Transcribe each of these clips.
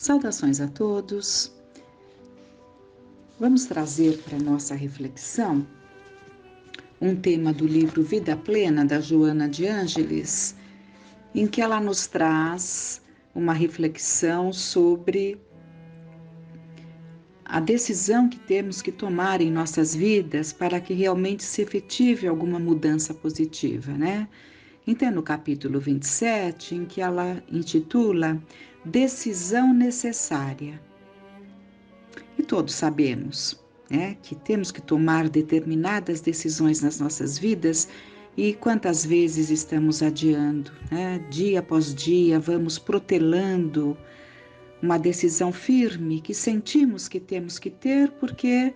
Saudações a todos. Vamos trazer para nossa reflexão um tema do livro Vida Plena, da Joana de Ângeles, em que ela nos traz uma reflexão sobre a decisão que temos que tomar em nossas vidas para que realmente se efetive alguma mudança positiva, né? Então, no capítulo 27, em que ela intitula Decisão Necessária. E todos sabemos, né, que temos que tomar determinadas decisões nas nossas vidas e quantas vezes estamos adiando, né? Dia após dia, vamos protelando uma decisão firme que sentimos que temos que ter porque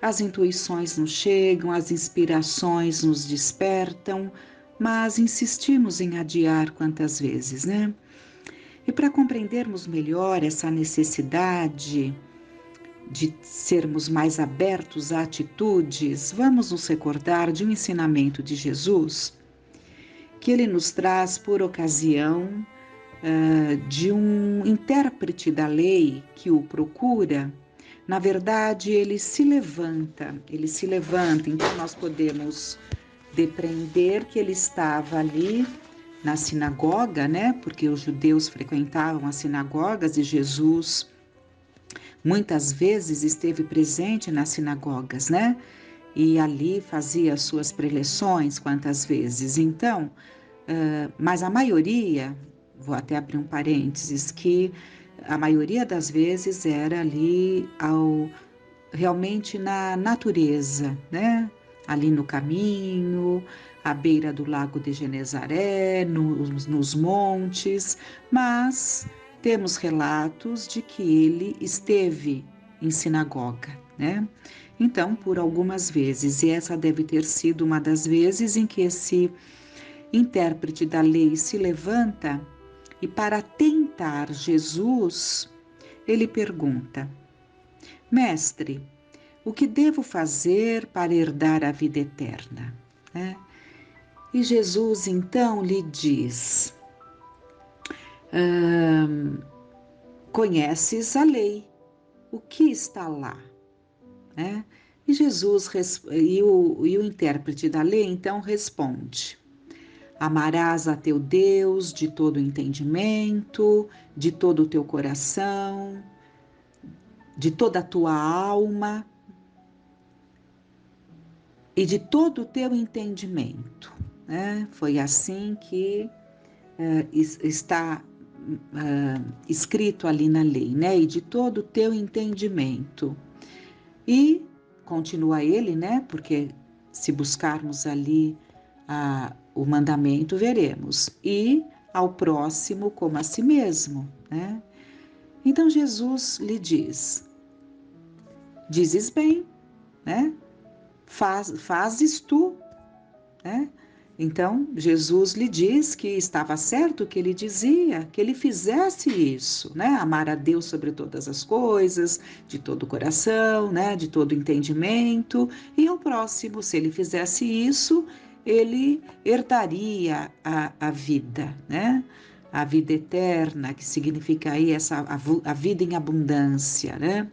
as intuições nos chegam, as inspirações nos despertam, mas insistimos em adiar quantas vezes, né? E para compreendermos melhor essa necessidade de sermos mais abertos a atitudes, vamos nos recordar de um ensinamento de Jesus que ele nos traz por ocasião de um intérprete da lei que o procura. Na verdade, ele se levanta, então nós podemos depreender que ele estava ali na sinagoga, né? Porque os judeus frequentavam as sinagogas e Jesus muitas vezes esteve presente nas sinagogas, né? E ali fazia as suas preleções quantas vezes. Então, mas a maioria, vou até abrir um parênteses, que a maioria das vezes era ali realmente na natureza, né? Ali no caminho, à beira do lago de Genezaré, nos montes, mas temos relatos de que ele esteve em sinagoga, né? Então, por algumas vezes, e essa deve ter sido uma das vezes em que esse intérprete da lei se levanta e, para tentar Jesus, ele pergunta: Mestre, o que devo fazer para herdar a vida eterna? E Jesus então lhe diz: conheces a lei, o que está lá? E Jesus e o intérprete da lei então responde: amarás a teu Deus de todo o entendimento, de todo o teu coração, de toda a tua alma e de todo o teu entendimento. Foi assim que está escrito ali na lei, né? E de todo o teu entendimento. E continua ele, né? Porque se buscarmos ali o mandamento, veremos. E ao próximo como a si mesmo, né? Então Jesus lhe diz: dizes bem, né? Fazes tu, né? Então Jesus lhe diz que estava certo o que ele dizia, que ele fizesse isso, né? Amar a Deus sobre todas as coisas, de todo o coração, né? De todo o entendimento, e ao próximo, se ele fizesse isso, ele herdaria a vida, né? A vida eterna, que significa aí a vida em abundância, né?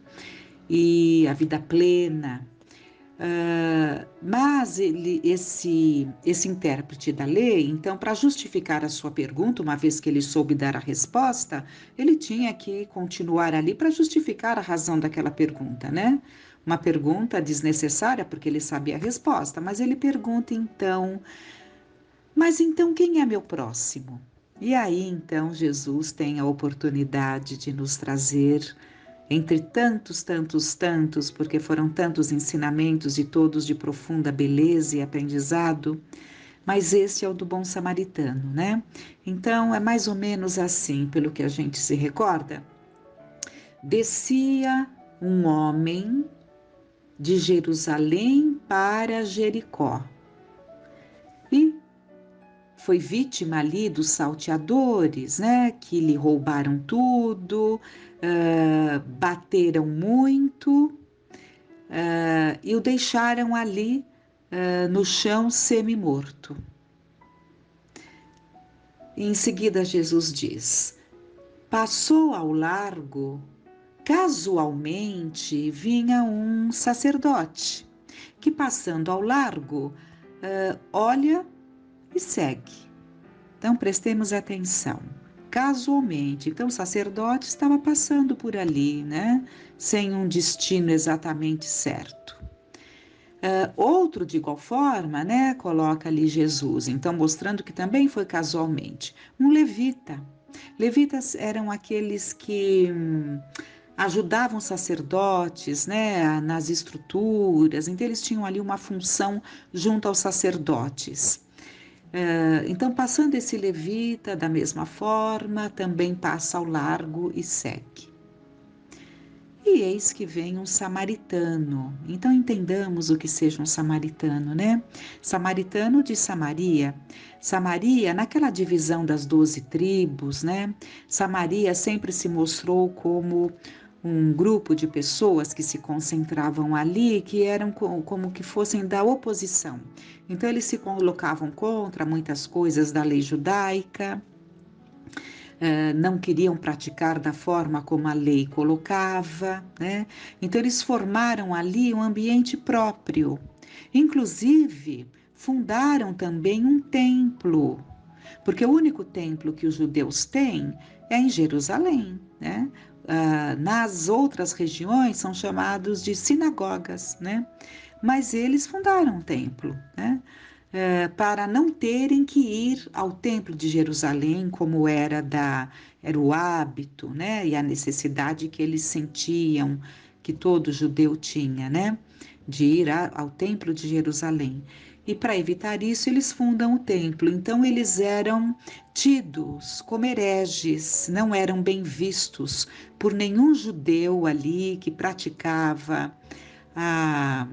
E a vida plena. Mas esse intérprete da lei, então, para justificar a sua pergunta, uma vez que ele soube dar a resposta, ele tinha que continuar ali para justificar a razão daquela pergunta, né? Uma pergunta desnecessária, porque ele sabia a resposta, mas ele pergunta então: mas então quem é meu próximo? E aí, então, Jesus tem a oportunidade de nos trazer, entre tantos, tantos, tantos, porque foram tantos ensinamentos e todos de profunda beleza e aprendizado, mas esse é o do bom samaritano, né? Então, é mais ou menos assim, pelo que a gente se recorda. Descia um homem de Jerusalém para Jericó e foi vítima ali dos salteadores, né, que lhe roubaram tudo, bateram muito e o deixaram ali no chão semi-morto. Em seguida Jesus diz: Passou ao largo, casualmente vinha um sacerdote, que passando ao largo, olha e segue. Então prestemos atenção. Casualmente, então o sacerdote estava passando por ali, né? Sem um destino exatamente certo. Outro, de igual forma, né, coloca ali Jesus, então mostrando que também foi casualmente. Um levita. Levitas eram aqueles que ajudavam sacerdotes, né, nas estruturas, então eles tinham ali uma função junto aos sacerdotes. Então, passando esse levita da mesma forma, também passa ao largo e segue. E eis que vem um samaritano. Então entendamos o que seja um samaritano, né? Samaritano de Samaria. Samaria, naquela divisão das 12 tribos, né? Samaria sempre se mostrou como um grupo de pessoas que se concentravam ali, que eram como que fossem da oposição. Então eles se colocavam contra muitas coisas da lei judaica, não queriam praticar da forma como a lei colocava, né? Então eles formaram ali um ambiente próprio. Inclusive, fundaram também um templo, porque o único templo que os judeus têm é em Jerusalém, né? Nas outras regiões são chamados de sinagogas, né? Mas eles fundaram um templo, né? Para não terem que ir ao Templo de Jerusalém, como era o hábito, né? E a necessidade que eles sentiam, que todo judeu tinha, né? De ir ao Templo de Jerusalém. E para evitar isso, eles fundam o templo. Então, eles eram tidos como hereges, não eram bem vistos por nenhum judeu ali que praticava a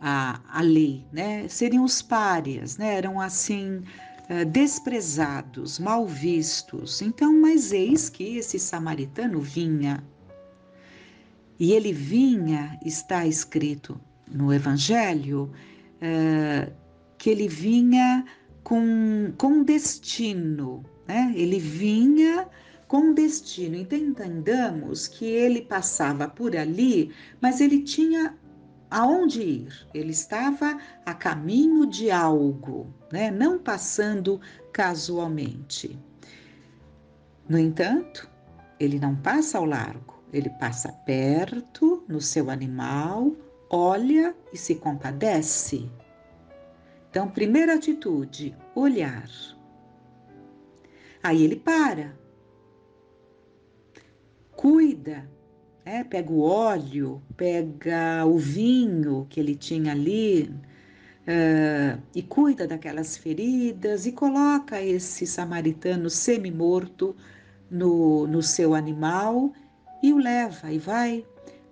a lei, né? Seriam os párias, né? Eram assim desprezados, mal vistos. Então, mas eis que esse samaritano vinha. E ele vinha, está escrito no Evangelho, que ele vinha com destino, né? Ele vinha com destino. Então, entendamos que ele passava por ali, mas ele tinha aonde ir. Ele estava a caminho de algo, né? Não passando casualmente. No entanto, ele não passa ao largo, ele passa perto no seu animal, olha e se compadece. Então, primeira atitude, olhar. Aí ele para, cuida, pega o óleo, pega o vinho que ele tinha ali, e cuida daquelas feridas e coloca esse samaritano semi-morto no seu animal e o leva e vai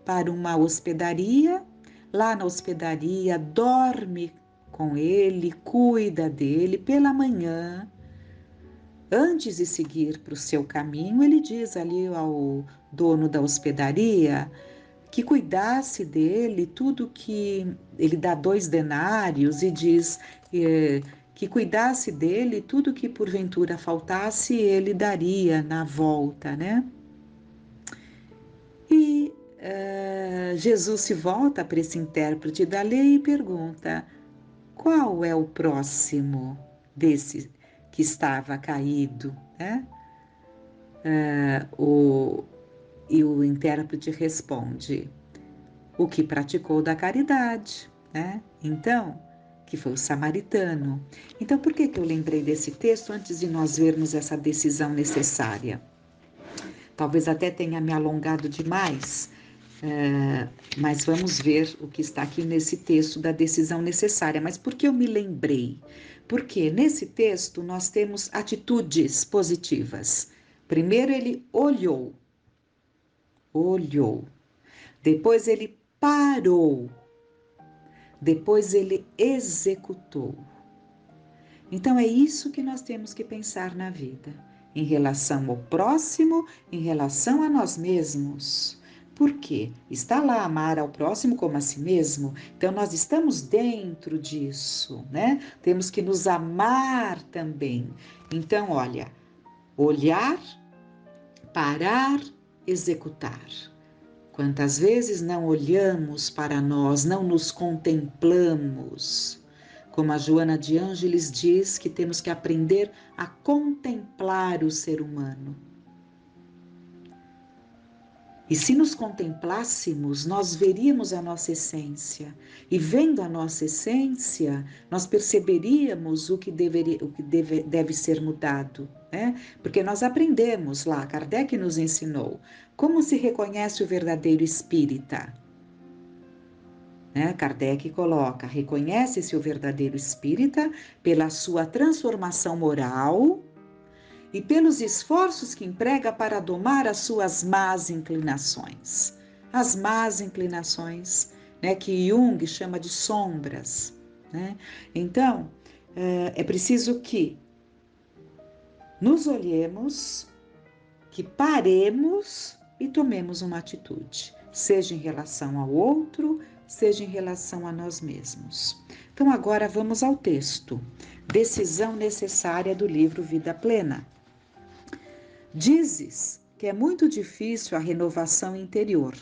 para uma hospedaria. Lá na hospedaria, dorme com ele, cuida dele. Pela manhã, antes de seguir para o seu caminho, ele diz ali ao dono da hospedaria que cuidasse dele, tudo que ele dá 2 denários e diz que cuidasse dele, tudo que porventura faltasse, ele daria na volta, né? E Jesus se volta para esse intérprete da lei e pergunta: qual é o próximo desse que estava caído, né? E o intérprete responde: o que praticou da caridade, né? Então, que foi o samaritano. Então, por que eu lembrei desse texto antes de nós vermos essa decisão necessária? Talvez até tenha me alongado demais, mas vamos ver o que está aqui nesse texto da decisão necessária. Mas por que eu me lembrei? Porque nesse texto nós temos atitudes positivas. Primeiro ele olhou. Depois ele parou. Depois ele executou. Então é isso que nós temos que pensar na vida, em relação ao próximo, em relação a nós mesmos. Por quê? Está lá amar ao próximo como a si mesmo. Então nós estamos dentro disso, né? Temos que nos amar também. Então, olha, olhar, parar, executar. Quantas vezes não olhamos para nós, não nos contemplamos? Como a Joana de Ângeles diz que temos que aprender a contemplar o ser humano. E se nos contemplássemos, nós veríamos a nossa essência. E vendo a nossa essência, nós perceberíamos o que deve ser mudado. Né? Porque nós aprendemos lá, Kardec nos ensinou, como se reconhece o verdadeiro espírita. Né? Kardec coloca, reconhece-se o verdadeiro espírita pela sua transformação moral e pelos esforços que emprega para domar as suas más inclinações. As más inclinações, né, que Jung chama de sombras. Né? Então, é preciso que nos olhemos, que paremos e tomemos uma atitude, seja em relação ao outro, seja em relação a nós mesmos. Então, agora vamos ao texto. Decisão necessária do livro Vida Plena. Dizes que é muito difícil a renovação interior,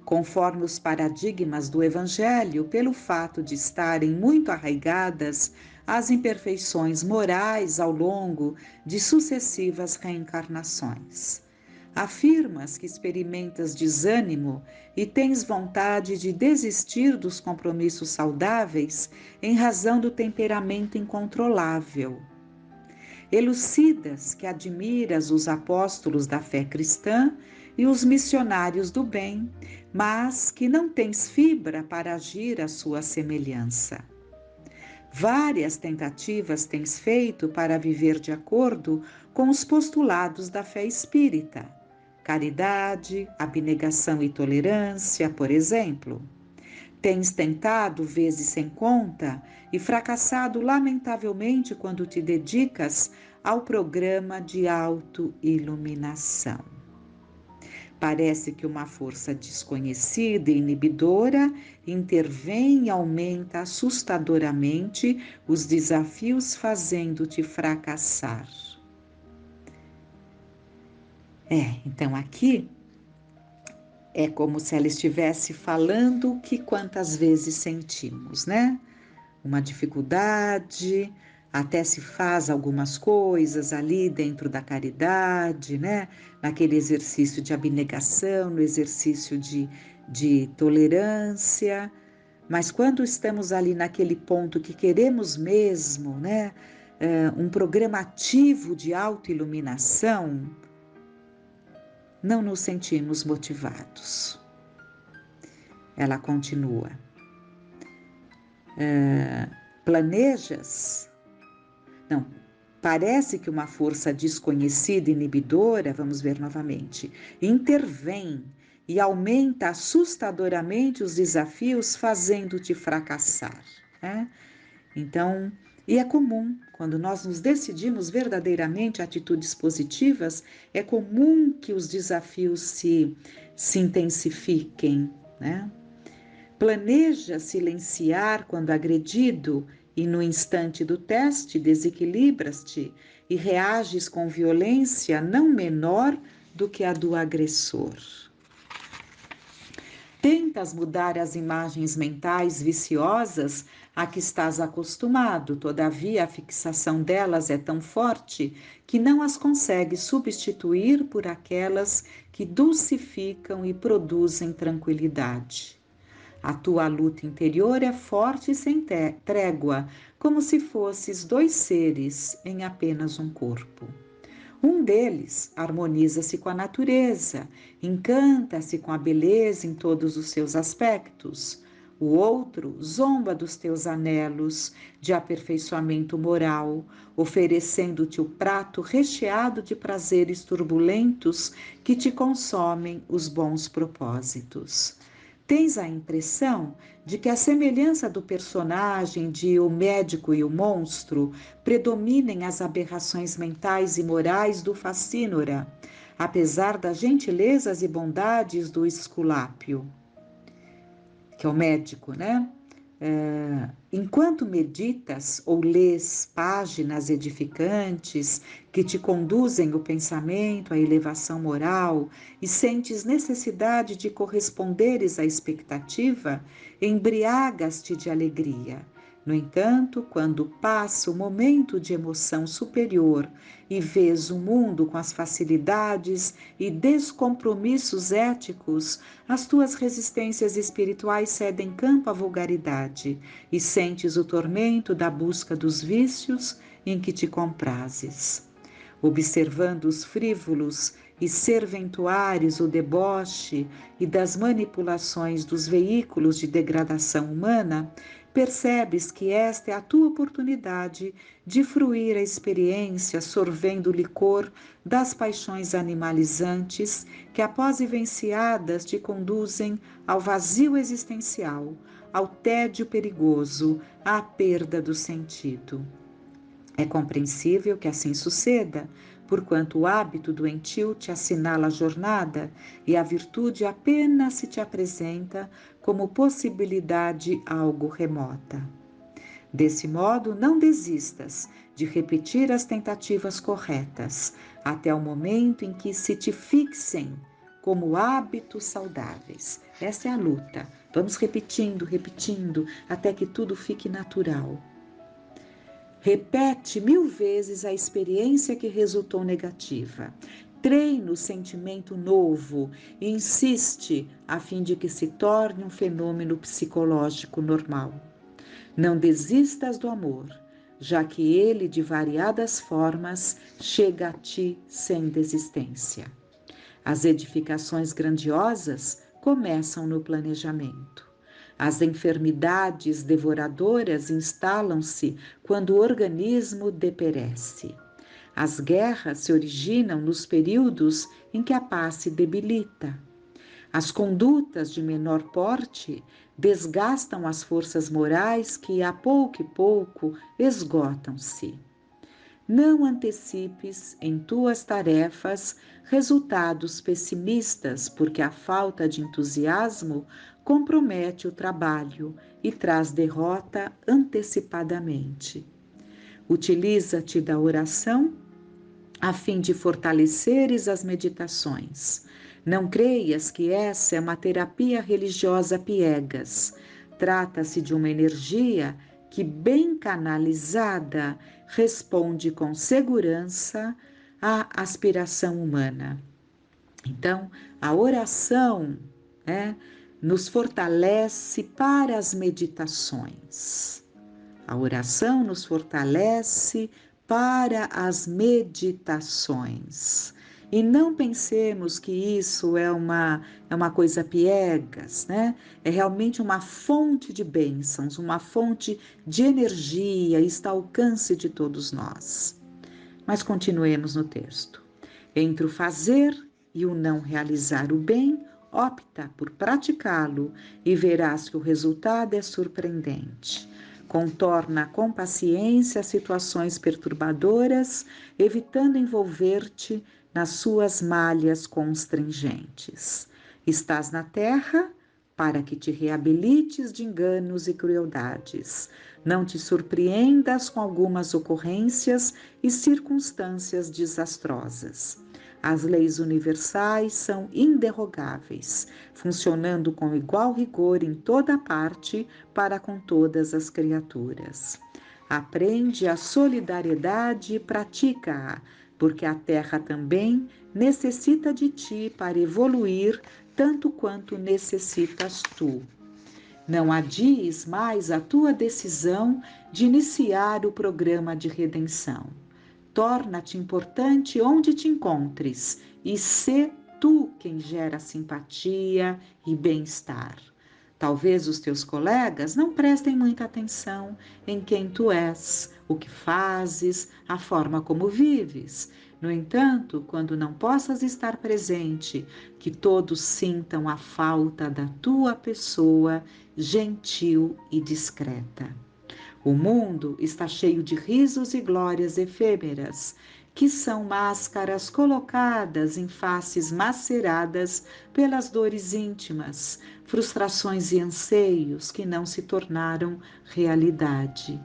conforme os paradigmas do Evangelho, pelo fato de estarem muito arraigadas as imperfeições morais ao longo de sucessivas reencarnações. Afirmas que experimentas desânimo e tens vontade de desistir dos compromissos saudáveis em razão do temperamento incontrolável. Elucidas que admiras os apóstolos da fé cristã e os missionários do bem, mas que não tens fibra para agir à sua semelhança. Várias tentativas tens feito para viver de acordo com os postulados da fé espírita, caridade, abnegação e tolerância, por exemplo. Tens tentado vezes sem conta e fracassado lamentavelmente quando te dedicas ao programa de autoiluminação. Parece que uma força desconhecida e inibidora intervém e aumenta assustadoramente os desafios, fazendo-te fracassar. Então aqui é como se ela estivesse falando que quantas vezes sentimos, né? Uma dificuldade, até se faz algumas coisas ali dentro da caridade, né? Naquele exercício de abnegação, no exercício de tolerância, mas quando estamos ali naquele ponto que queremos mesmo, né? Um programa ativo de autoiluminação, não nos sentimos motivados. Ela continua. Parece que uma força desconhecida e inibidora, vamos ver novamente, intervém e aumenta assustadoramente os desafios, fazendo-te fracassar. Né? Então, e é comum, quando nós nos decidimos verdadeiramente a atitudes positivas, é comum que os desafios se intensifiquem, né? Planeja silenciar quando agredido e no instante do teste desequilibras-te e reages com violência não menor do que a do agressor. Tentas mudar as imagens mentais viciosas a que estás acostumado, todavia a fixação delas é tão forte que não as consegues substituir por aquelas que dulcificam e produzem tranquilidade. A tua luta interior é forte e sem trégua, como se fosses dois seres em apenas um corpo. Um deles harmoniza-se com a natureza, encanta-se com a beleza em todos os seus aspectos. O outro zomba dos teus anelos de aperfeiçoamento moral, oferecendo-te o prato recheado de prazeres turbulentos que te consomem os bons propósitos. Tens a impressão de que a semelhança do personagem de O Médico e o Monstro predominem as aberrações mentais e morais do Facínora, apesar das gentilezas e bondades do Esculápio, que é o médico, né? Enquanto meditas ou lês páginas edificantes que te conduzem o pensamento à elevação moral e sentes necessidade de corresponderes à expectativa, embriagas-te de alegria. No entanto, quando passa o momento de emoção superior e vês o mundo com as facilidades e descompromissos éticos, as tuas resistências espirituais cedem campo à vulgaridade e sentes o tormento da busca dos vícios em que te comprases. Observando os frívolos e serventuários o deboche e das manipulações dos veículos de degradação humana, percebes que esta é a tua oportunidade de fruir a experiência sorvendo o licor das paixões animalizantes que, após vivenciadas, te conduzem ao vazio existencial, ao tédio perigoso, à perda do sentido. É compreensível que assim suceda, porquanto o hábito doentio te assinala a jornada e a virtude apenas se te apresenta como possibilidade algo remota. Desse modo, não desistas de repetir as tentativas corretas, até o momento em que se te fixem como hábitos saudáveis. Essa é a luta. Vamos repetindo, até que tudo fique natural. Repete 1000 vezes a experiência que resultou negativa. Treina o sentimento novo e insiste a fim de que se torne um fenômeno psicológico normal. Não desistas do amor, já que ele, de variadas formas, chega a ti sem desistência. As edificações grandiosas começam no planejamento. As enfermidades devoradoras instalam-se quando o organismo deperece. As guerras se originam nos períodos em que a paz se debilita. As condutas de menor porte desgastam as forças morais que, a pouco e pouco, esgotam-se. Não antecipes em tuas tarefas resultados pessimistas, porque a falta de entusiasmo compromete o trabalho e traz derrota antecipadamente. Utiliza-te da oração a fim de fortaleceres as meditações. Não creias que essa é uma terapia religiosa piegas. Trata-se de uma energia que, bem canalizada, responde com segurança à aspiração humana. Então, a oração, nos fortalece para as meditações. A oração nos fortalece para as meditações. E não pensemos que isso é uma coisa piegas, né? É realmente uma fonte de bênçãos, uma fonte de energia, está ao alcance de todos nós. Mas continuemos no texto. Entre o fazer e o não realizar o bem, opta por praticá-lo e verás que o resultado é surpreendente. Contorna com paciência as situações perturbadoras, evitando envolver-te nas suas malhas constringentes. Estás na terra para que te reabilites de enganos e crueldades. Não te surpreendas com algumas ocorrências e circunstâncias desastrosas. As leis universais são inderrogáveis, funcionando com igual rigor em toda parte para com todas as criaturas. Aprende a solidariedade e pratica-a, porque a terra também necessita de ti para evoluir tanto quanto necessitas tu. Não adies mais a tua decisão de iniciar o programa de redenção. Torna-te importante onde te encontres e sê tu quem gera simpatia e bem-estar. Talvez os teus colegas não prestem muita atenção em quem tu és, o que fazes, a forma como vives. No entanto, quando não possas estar presente, que todos sintam a falta da tua pessoa gentil e discreta. O mundo está cheio de risos e glórias efêmeras, que são máscaras colocadas em faces maceradas pelas dores íntimas, frustrações e anseios que não se tornaram realidade.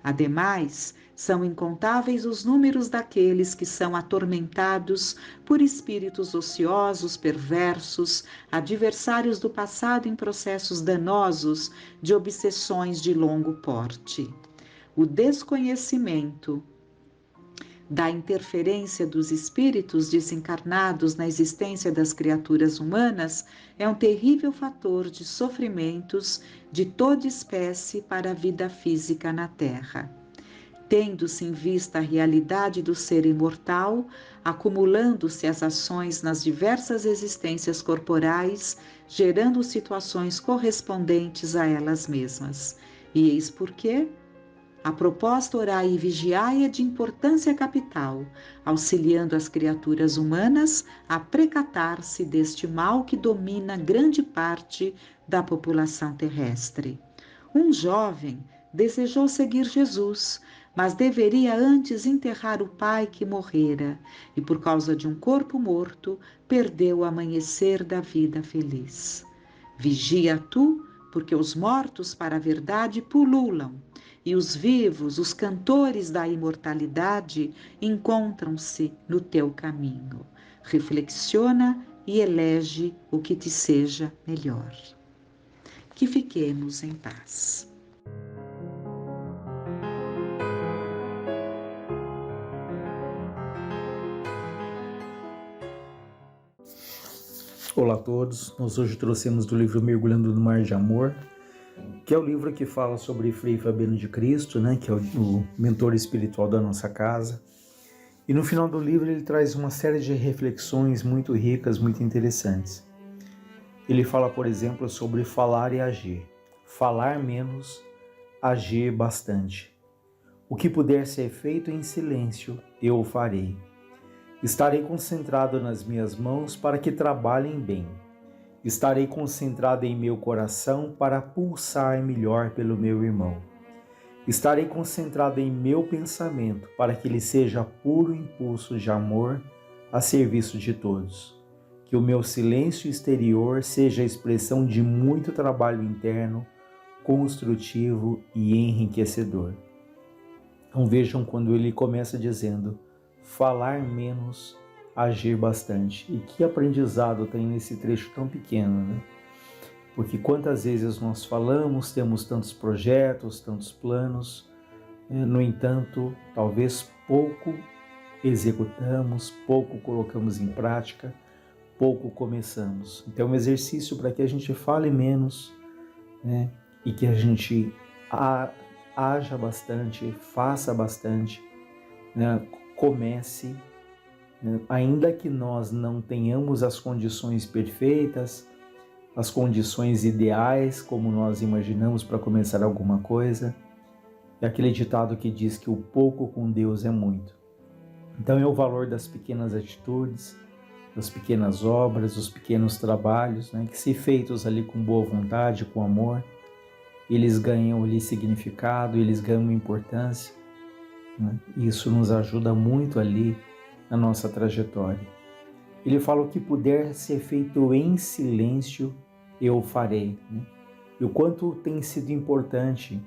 Ademais, são incontáveis os números daqueles que são atormentados por espíritos ociosos, perversos, adversários do passado em processos danosos de obsessões de longo porte. O desconhecimento da interferência dos espíritos desencarnados na existência das criaturas humanas é um terrível fator de sofrimentos de toda espécie para a vida física na Terra. Tendo-se em vista a realidade do ser imortal, acumulando-se as ações nas diversas existências corporais, gerando situações correspondentes a elas mesmas. E eis porque a proposta orai e vigiai é de importância capital, auxiliando as criaturas humanas a precatar-se deste mal que domina grande parte da população terrestre. Um jovem desejou seguir Jesus, mas deveria antes enterrar o pai que morrera, e por causa de um corpo morto, perdeu o amanhecer da vida feliz. Vigia tu, porque os mortos para a verdade pululam, e os vivos, os cantores da imortalidade, encontram-se no teu caminho. Reflexiona e elege o que te seja melhor. Que fiquemos em paz. Olá a todos, nós hoje trouxemos do livro Mergulhando no Mar de Amor, que é o livro que fala sobre Frei Fabiano de Cristo, que é o mentor espiritual da nossa casa. E no final do livro ele traz uma série de reflexões muito ricas, muito interessantes. Ele fala, por exemplo, sobre falar e agir. Falar menos, agir bastante. O que puder ser feito em silêncio, eu o farei. Estarei concentrado nas minhas mãos para que trabalhem bem. Estarei concentrado em meu coração para pulsar melhor pelo meu irmão. Estarei concentrado em meu pensamento para que ele seja puro impulso de amor a serviço de todos. Que o meu silêncio exterior seja a expressão de muito trabalho interno, construtivo e enriquecedor. Então vejam quando ele começa dizendo: falar menos, agir bastante. E que aprendizado tem nesse trecho tão pequeno, Porque quantas vezes nós falamos, temos tantos projetos, tantos planos, no entanto, talvez pouco executamos, pouco colocamos em prática, pouco começamos. Então é um exercício para que a gente fale menos, e que a gente haja bastante, faça bastante, comece, ainda que nós não tenhamos as condições perfeitas, as condições ideais como nós imaginamos para começar alguma coisa. É aquele ditado que diz que o pouco com Deus é muito. Então é o valor das pequenas atitudes, das pequenas obras, dos pequenos trabalhos, que se feitos ali com boa vontade, com amor, eles ganham ali significado, eles ganham importância. Isso nos ajuda muito ali na nossa trajetória. Ele fala: o que puder ser feito em silêncio, eu farei. E o quanto tem sido importante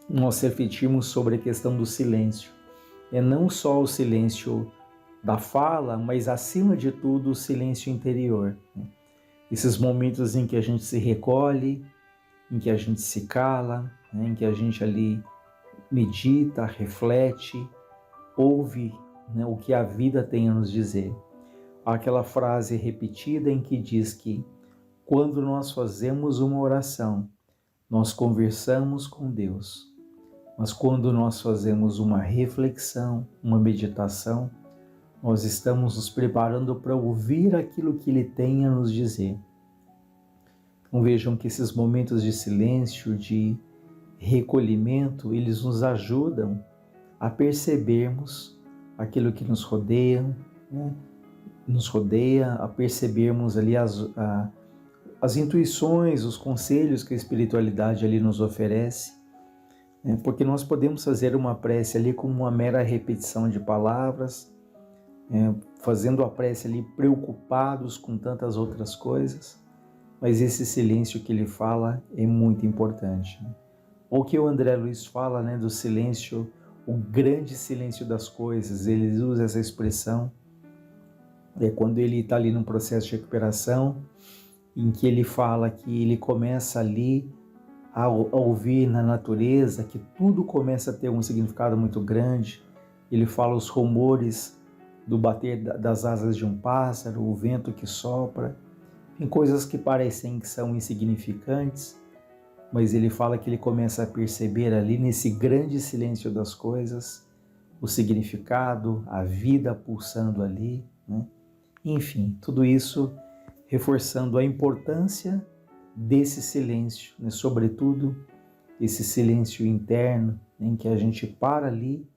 nós refletirmos sobre a questão do silêncio. É não só o silêncio da fala, mas acima de tudo o silêncio interior. Esses momentos em que a gente se recolhe, em que a gente se cala, em que a gente ali medita, reflete, ouve o que a vida tem a nos dizer. Há aquela frase repetida em que diz que quando nós fazemos uma oração, nós conversamos com Deus. Mas quando nós fazemos uma reflexão, uma meditação, nós estamos nos preparando para ouvir aquilo que Ele tem a nos dizer. Então vejam que esses momentos de silêncio, de recolhimento, eles nos ajudam a percebermos aquilo que nos rodeia, a percebermos ali as intuições, os conselhos que a espiritualidade ali nos oferece, Porque nós podemos fazer uma prece ali como uma mera repetição de palavras, fazendo a prece ali preocupados com tantas outras coisas, mas esse silêncio que ele fala é muito importante. O que o André Luiz fala, do silêncio, o grande silêncio das coisas, ele usa essa expressão, quando ele está ali num processo de recuperação, em que ele fala que ele começa ali a ouvir na natureza, que tudo começa a ter um significado muito grande. Ele fala os rumores do bater das asas de um pássaro, o vento que sopra, tem coisas que parecem que são insignificantes, mas ele fala que ele começa a perceber ali nesse grande silêncio das coisas o significado, a vida pulsando ali, Enfim, tudo isso reforçando a importância desse silêncio, sobretudo esse silêncio interno, em que a gente para ali,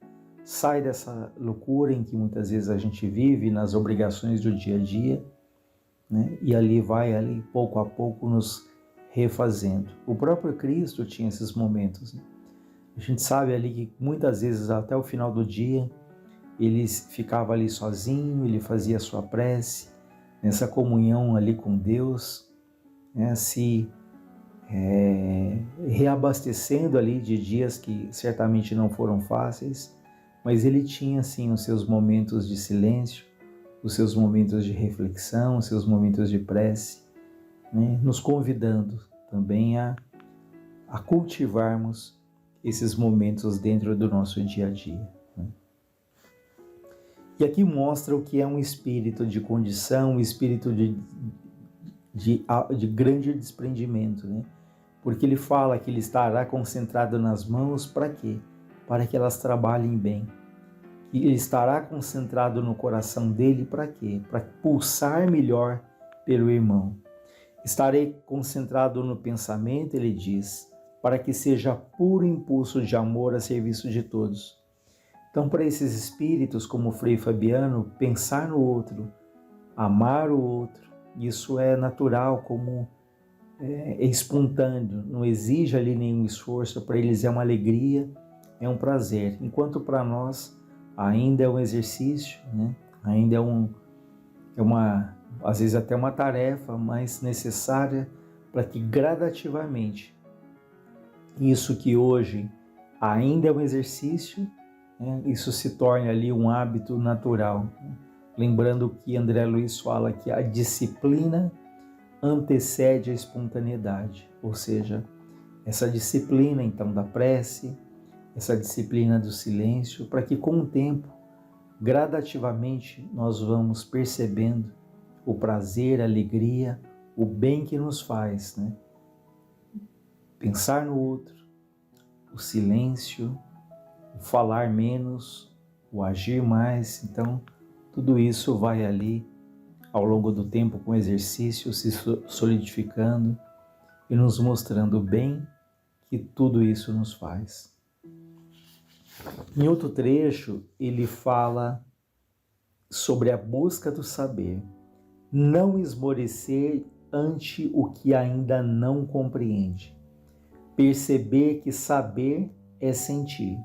sai dessa loucura em que muitas vezes a gente vive nas obrigações do dia a dia, e ali vai pouco a pouco nos refazendo. O próprio Cristo tinha esses momentos. A gente sabe ali que muitas vezes até o final do dia ele ficava ali sozinho, ele fazia a sua prece, nessa comunhão ali com Deus, se reabastecendo ali de dias que certamente não foram fáceis, mas ele tinha sim os seus momentos de silêncio, os seus momentos de reflexão, os seus momentos de prece, nos convidando também a cultivarmos esses momentos dentro do nosso dia a dia. E aqui mostra o que é um espírito de condição, um espírito de grande desprendimento, Porque ele fala que ele estará concentrado nas mãos para quê? Para que elas trabalhem bem. Que ele estará concentrado no coração dele para quê? Para pulsar melhor pelo irmão. Estarei concentrado no pensamento, ele diz, para que seja puro impulso de amor a serviço de todos. Então, para esses espíritos, como o Frei Fabiano, pensar no outro, amar o outro, isso é natural, como é espontâneo, não exige ali nenhum esforço, para eles é uma alegria, é um prazer, enquanto para nós ainda é um exercício, ainda é uma, às vezes até uma tarefa mais necessária para que gradativamente isso que hoje ainda é um exercício, isso se torne ali um hábito natural. Lembrando que André Luiz fala que a disciplina antecede a espontaneidade, ou seja, essa disciplina então da prece, essa disciplina do silêncio, para que com o tempo, gradativamente, nós vamos percebendo o prazer, a alegria, o bem que nos faz, Pensar no outro, o silêncio, o falar menos, o agir mais. Então, tudo isso vai ali, ao longo do tempo, com exercício, se solidificando e nos mostrando o bem que tudo isso nos faz. Em outro trecho, ele fala sobre a busca do saber, não esmorecer ante o que ainda não compreende, perceber que saber é sentir.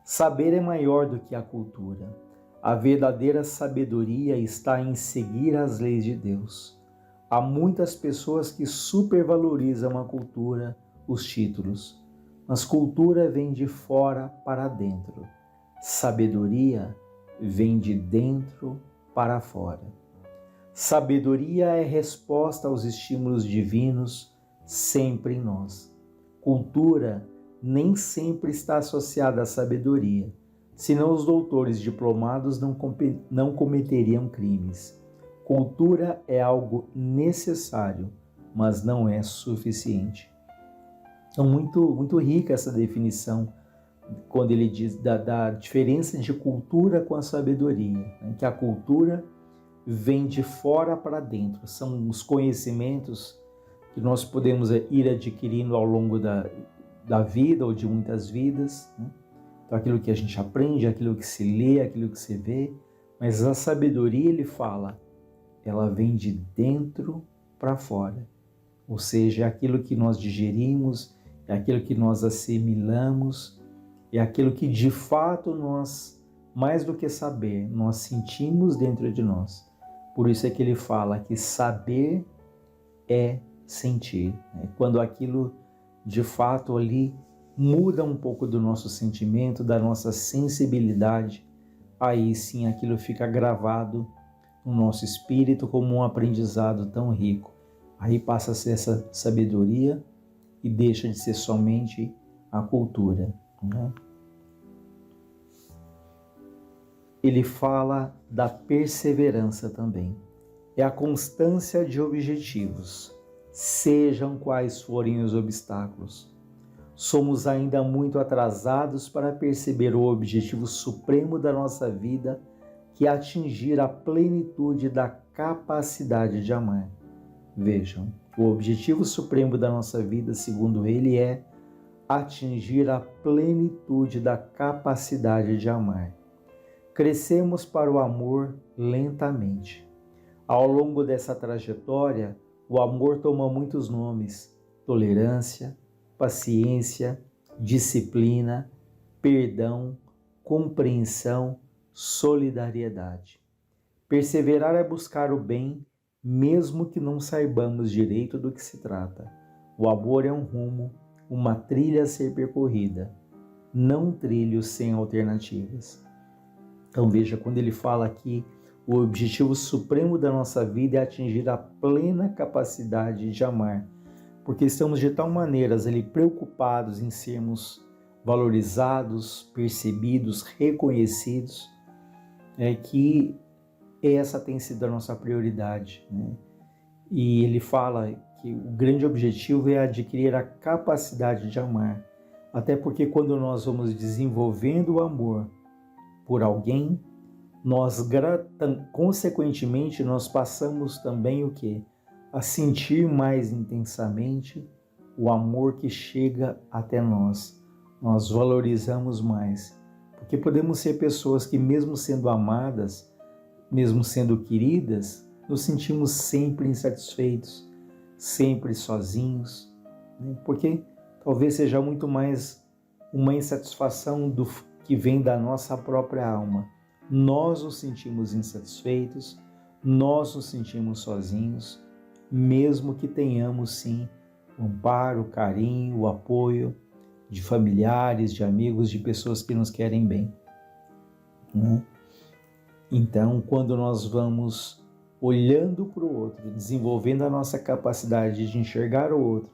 Saber é maior do que a cultura. A verdadeira sabedoria está em seguir as leis de Deus. Há muitas pessoas que supervalorizam a cultura, os títulos, mas cultura vem de fora para dentro. Sabedoria vem de dentro para fora. Sabedoria é resposta aos estímulos divinos sempre em nós. Cultura nem sempre está associada à sabedoria, senão os doutores diplomados não cometeriam crimes. Cultura é algo necessário, mas não é suficiente. Então, muito rica essa definição, quando ele diz da diferença de cultura com a sabedoria, que a cultura vem de fora para dentro, são os conhecimentos que nós podemos ir adquirindo ao longo da vida ou de muitas vidas, Então, aquilo que a gente aprende, aquilo que se lê, aquilo que se vê, mas a sabedoria, ele fala, ela vem de dentro para fora, ou seja, é aquilo que nós digerimos, é aquilo que nós assimilamos, é aquilo que de fato nós, mais do que saber, nós sentimos dentro de nós. Por isso é que ele fala que saber é sentir. Quando aquilo de fato ali muda um pouco do nosso sentimento, da nossa sensibilidade, aí sim aquilo fica gravado no nosso espírito como um aprendizado tão rico. Aí passa a ser essa sabedoria e deixa de ser somente a cultura. Né? Ele fala da perseverança também. É a constância de objetivos, sejam quais forem os obstáculos. Somos ainda muito atrasados para perceber o objetivo supremo da nossa vida, que é atingir a plenitude da capacidade de amar. Vejam, o objetivo supremo da nossa vida, segundo ele, é atingir a plenitude da capacidade de amar. Crescemos para o amor lentamente. Ao longo dessa trajetória, o amor toma muitos nomes: tolerância, paciência, disciplina, perdão, compreensão, solidariedade. Perseverar é buscar o bem, mesmo que não saibamos direito do que se trata. O amor é um rumo, uma trilha a ser percorrida, não trilhos sem alternativas. Então veja, quando ele fala aqui, o objetivo supremo da nossa vida é atingir a plena capacidade de amar, porque estamos de tal maneira ali preocupados em sermos valorizados, percebidos, reconhecidos, que essa tem sido a nossa prioridade. Né? E ele fala que o grande objetivo é adquirir a capacidade de amar, até porque quando nós vamos desenvolvendo o amor por alguém, nós consequentemente nós passamos também o quê? A sentir mais intensamente o amor que chega até nós. Nós valorizamos mais, porque podemos ser pessoas que, mesmo sendo amadas, mesmo sendo queridas, nos sentimos sempre insatisfeitos, sempre sozinhos, né? Porque talvez seja muito mais uma insatisfação que vem da nossa própria alma. Nós nos sentimos insatisfeitos, nós nos sentimos sozinhos, mesmo que tenhamos sim o amparo, o carinho, o apoio de familiares, de amigos, de pessoas que nos querem bem. Né? Então, quando nós vamos olhando para o outro, desenvolvendo a nossa capacidade de enxergar o outro,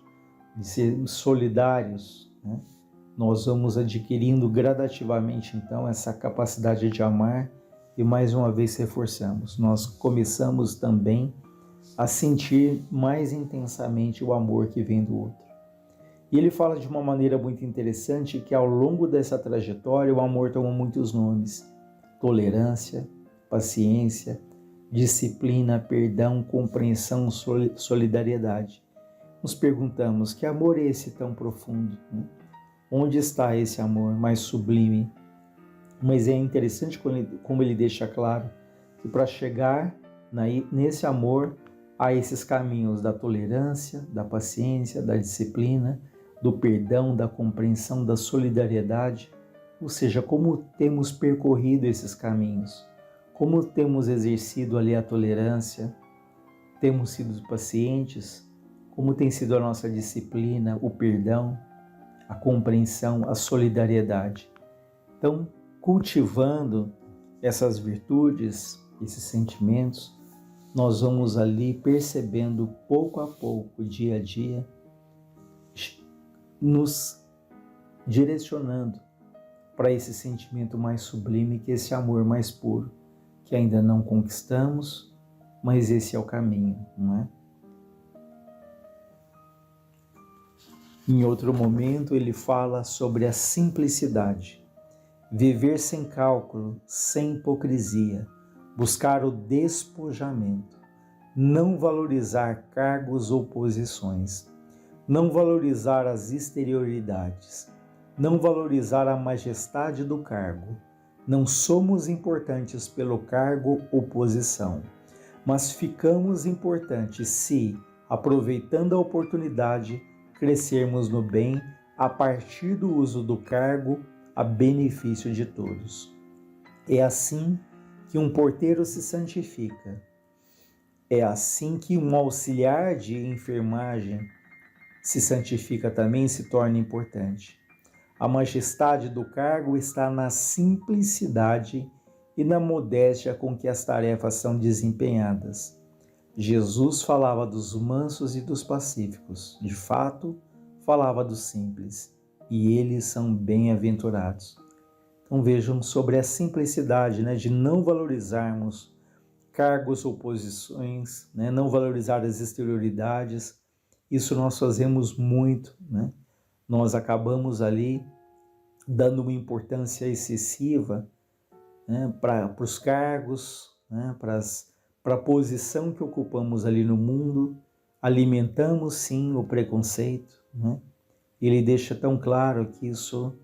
de sermos solidários, né? Nós vamos adquirindo gradativamente, então, essa capacidade de amar e, mais uma vez, reforçamos. Nós começamos também a sentir mais intensamente o amor que vem do outro. E ele fala de uma maneira muito interessante que, ao longo dessa trajetória, o amor toma muitos nomes: tolerância, paciência, disciplina, perdão, compreensão, solidariedade. Nos perguntamos, que amor é esse tão profundo, né? Onde está esse amor mais sublime? Mas é interessante como ele deixa claro que para chegar nesse amor há esses caminhos da tolerância, da paciência, da disciplina, do perdão, da compreensão, da solidariedade. Ou seja, como temos percorrido esses caminhos, como temos exercido ali a tolerância, temos sido pacientes, como tem sido a nossa disciplina, o perdão, a compreensão, a solidariedade. Então, cultivando essas virtudes, esses sentimentos, nós vamos ali percebendo pouco a pouco, dia a dia, nos direcionando para esse sentimento mais sublime, que é esse amor mais puro, que ainda não conquistamos, mas esse é o caminho, não é? Em outro momento, ele fala sobre a simplicidade. Viver sem cálculo, sem hipocrisia, buscar o despojamento, não valorizar cargos ou posições, não valorizar as exterioridades, não valorizar a majestade do cargo. Não somos importantes pelo cargo ou posição, mas ficamos importantes se, aproveitando a oportunidade, crescermos no bem a partir do uso do cargo a benefício de todos. É assim que um porteiro se santifica. É assim que um auxiliar de enfermagem se santifica também e se torna importante. A majestade do cargo está na simplicidade e na modéstia com que as tarefas são desempenhadas. Jesus falava dos mansos e dos pacíficos. De fato, falava dos simples. E eles são bem-aventurados. Então vejam sobre a simplicidade, de não valorizarmos cargos ou posições, não valorizar as exterioridades. Isso nós fazemos muito, Nós acabamos ali dando uma importância excessiva para os cargos, para a posição que ocupamos ali no mundo. Alimentamos sim o preconceito. Ele deixa tão claro que isso,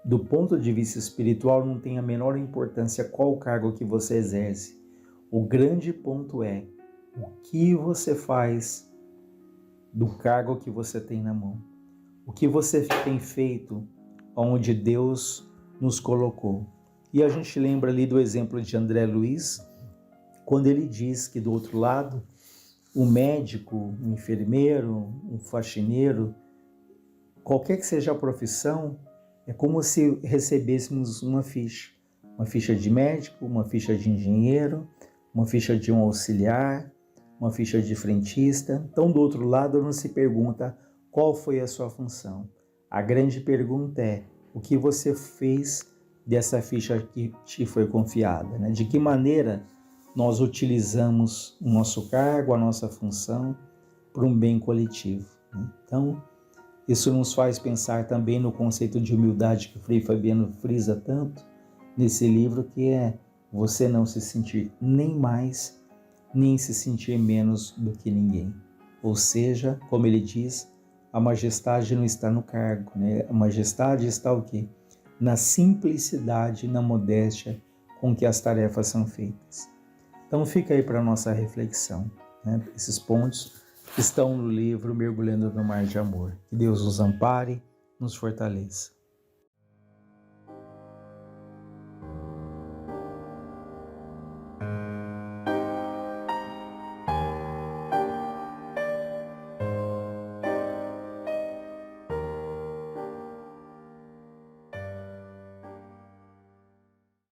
do ponto de vista espiritual, não tem a menor importância qual cargo que você exerce. O grande ponto é o que você faz do cargo que você tem na mão. O que você tem feito onde Deus nos colocou. E a gente lembra ali do exemplo de André Luiz, quando ele diz que do outro lado, um médico, um enfermeiro, um faxineiro, qualquer que seja a profissão, é como se recebêssemos uma ficha de médico, uma ficha de engenheiro, uma ficha de um auxiliar, uma ficha de frentista. Então, do outro lado, não se pergunta qual foi a sua função. A grande pergunta é, o que você fez dessa ficha que te foi confiada? De que maneira nós utilizamos o nosso cargo, a nossa função, para um bem coletivo? Então, isso nos faz pensar também no conceito de humildade que o Frei Fabiano frisa tanto nesse livro, que é você não se sentir nem mais, nem se sentir menos do que ninguém. Ou seja, como ele diz, a majestade não está no cargo, A majestade está o quê? Na simplicidade, na modéstia com que as tarefas são feitas. Então fica aí para a nossa reflexão. Esses pontos estão no livro Mergulhando no Mar de Amor. Que Deus nos ampare, nos fortaleça.